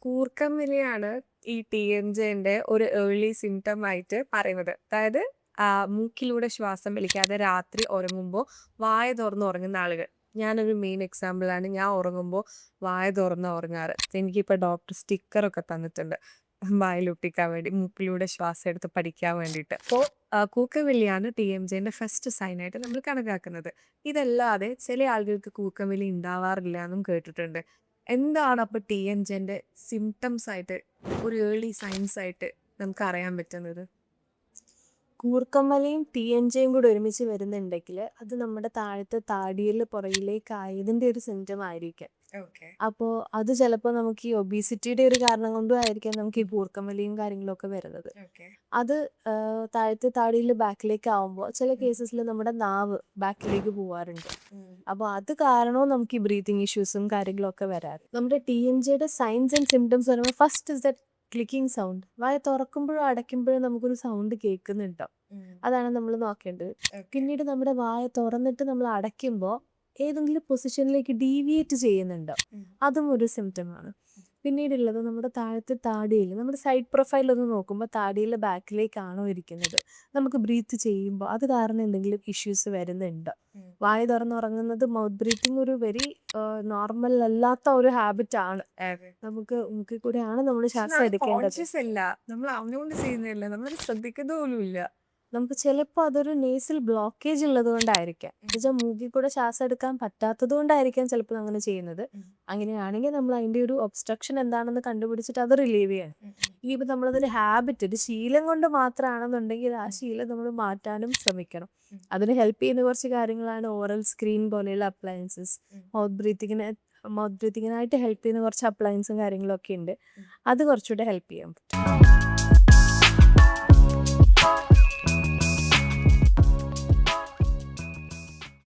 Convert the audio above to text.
കൂർക്കമ്മിലെയാണ് ഈ ടിഎംജെന്റെ ഒരു early symptom ആയിട്ട് പറയുന്നത്. അതായത് മൂക്കിലൂടെ ശ്വാസം വലിക്കാതെ രാത്രി ഉറങ്ങുമ്പോൾ വായ തുറന്ന് ഉറങ്ങുന്ന ആളുകൾ. ഞാനൊരു മെയിൻ എക്സാമ്പിൾ ആണ്. ഞാൻ ഉറങ്ങുമ്പോൾ വായ തുറന്ന് ഉറങ്ങാറ്. എനിക്കിപ്പോൾ ഡോക്ടർ സ്റ്റിക്കറൊക്കെ തന്നിട്ടുണ്ട്. വായിൽ ഒട്ടിക്കാൻ വേണ്ടി, മൂക്കിലൂടെ ശ്വാസം എടുത്ത് പഠിക്കാൻ വേണ്ടിയിട്ട്. അപ്പോൾ കൂർക്കവിളിയാണ് ടിഎംജെന്റെ ഫസ്റ്റ് സൈൻ ആയിട്ട് നമ്മൾ കണക്കാക്കുന്നത്. ഇതല്ലാതെ ചില ആളുകൾക്ക് കൂർക്കവിളി ഉണ്ടാവാറില്ല എന്നും കേട്ടിട്ടുണ്ട്. എന്താണ് അപ്പൊ ടിഎൻജെന്റെ സിംപ്റ്റംസ് ആയിട്ട് ഒരു ഏർലി സയൻസ് ആയിട്ട് നമുക്ക് അറിയാൻ പറ്റുന്നത്? കൂർക്കമ്മലയും ടി.എൻ.ജെയും കൂടെ ഒരുമിച്ച് വരുന്നുണ്ടെങ്കിൽ അത് നമ്മുടെ താഴത്തെ താടിയിൽ പുറകിലേക്കായതിന്റെ ഒരു സിംറ്റം ആയിരിക്കാം. ഓക്കെ. അപ്പോൾ അത് ചിലപ്പോൾ നമുക്ക് ഈ ഒബീസിറ്റിയുടെ ഒരു കാരണം കൊണ്ടും ആയിരിക്കാം നമുക്ക് ഈ കൂർക്കമ്മലയും കാര്യങ്ങളൊക്കെ വരുന്നത്. ഓക്കെ. അത് താഴത്തെ താടിയിൽ ബാക്കിലേക്ക് ആവുമ്പോൾ ചില കേസസിൽ നമ്മുടെ നാവ് ബാക്കിലേക്ക് പോവാറുണ്ട്. അപ്പോൾ അത് കാരണവും നമുക്ക് ഈ ബ്രീതിങ് ഇഷ്യൂസും കാര്യങ്ങളൊക്കെ വരാറ്. നമ്മുടെ ടി.എൻ.ജെയുടെ സൈൻസ് ആൻഡ് സിംറ്റംസ് പറയുമ്പോൾ first is that clicking sound. വായ തുറക്കുമ്പോഴും അടയ്ക്കുമ്പോഴും നമുക്കൊരു സൗണ്ട് കേൾക്കുന്നുണ്ടോ? അതാണ് നമ്മൾ നോക്കേണ്ടത്. പിന്നീട് നമ്മുടെ വായ തുറന്നിട്ട് നമ്മൾ അടയ്ക്കുമ്പോൾ ഏതെങ്കിലും പൊസിഷനിലേക്ക് ഡീവിയേറ്റ് ചെയ്യുന്നുണ്ടോ? അതും ഒരു സിംറ്റം ആണ്. പിന്നീടുള്ളത് നമ്മുടെ താഴത്തെ താടിയിൽ നമ്മുടെ സൈഡ് പ്രൊഫൈൽ ഒന്ന് നോക്കുമ്പോൾ താടിയിലെ ബാക്കിലേക്കാണോ ഇരിക്കുന്നത്? നമുക്ക് ബ്രീത്ത് ചെയ്യുമ്പോൾ അത് കാരണം എന്തെങ്കിലും ഇഷ്യൂസ് വരുന്നുണ്ടോ? വായ തുറന്നുറങ്ങുന്നത് മൗത്ത് ബ്രീത്തിങ് ഒരു വെരി നോർമൽ അല്ലാത്ത ഒരു ഹാബിറ്റ് ആണ്. നമുക്ക് മൂക്കിൽ കൂടെയാണ് നമ്മൾ ശ്വാസം എടുക്കേണ്ടത്. കോൺഷ്യസ് അല്ല, നമ്മൾ അവനോണ്ട് ചെയ്യുന്നില്ല, നമ്മൾ ശ്രദ്ധിക്കുന്ന പോലും ഇല്ല. നമുക്ക് ചിലപ്പോൾ അതൊരു നേസൽ ബ്ലോക്കേജ് ഉള്ളത് കൊണ്ടായിരിക്കാം. എന്നുവെച്ചാൽ മൂക്കിൽ കൂടെ ശ്വാസം എടുക്കാൻ പറ്റാത്തത് കൊണ്ടായിരിക്കാം ചിലപ്പോൾ അങ്ങനെ ചെയ്യുന്നത്. അങ്ങനെയാണെങ്കിൽ നമ്മൾ അതിൻ്റെ ഒരു ഒബ്സ്ട്രക്ഷൻ എന്താണെന്ന് കണ്ടുപിടിച്ചിട്ട് അത് റിലീവ് ചെയ്യണം. ഇനിയിപ്പോൾ നമ്മളതൊരു ഹാബിറ്റ്, ഒരു ശീലം കൊണ്ട് മാത്രമാണെന്നുണ്ടെങ്കിൽ ആ ശീലം നമ്മൾ മാറ്റാനും ശ്രമിക്കണം. അതിന് ഹെൽപ്പ് ചെയ്യുന്ന കുറച്ച് കാര്യങ്ങളാണ് ഓറൽ സ്ക്രീൻ പോലെയുള്ള അപ്ലയൻസസ്. മൗത്ത് ബ്രീത്തിങ്ങിനായിട്ട് ഹെൽപ്പ് ചെയ്യുന്ന കുറച്ച് അപ്ലയൻസും കാര്യങ്ങളൊക്കെ ഉണ്ട്. അത് കുറച്ചുകൂടെ ഹെൽപ്പ് ചെയ്യാൻ പറ്റും.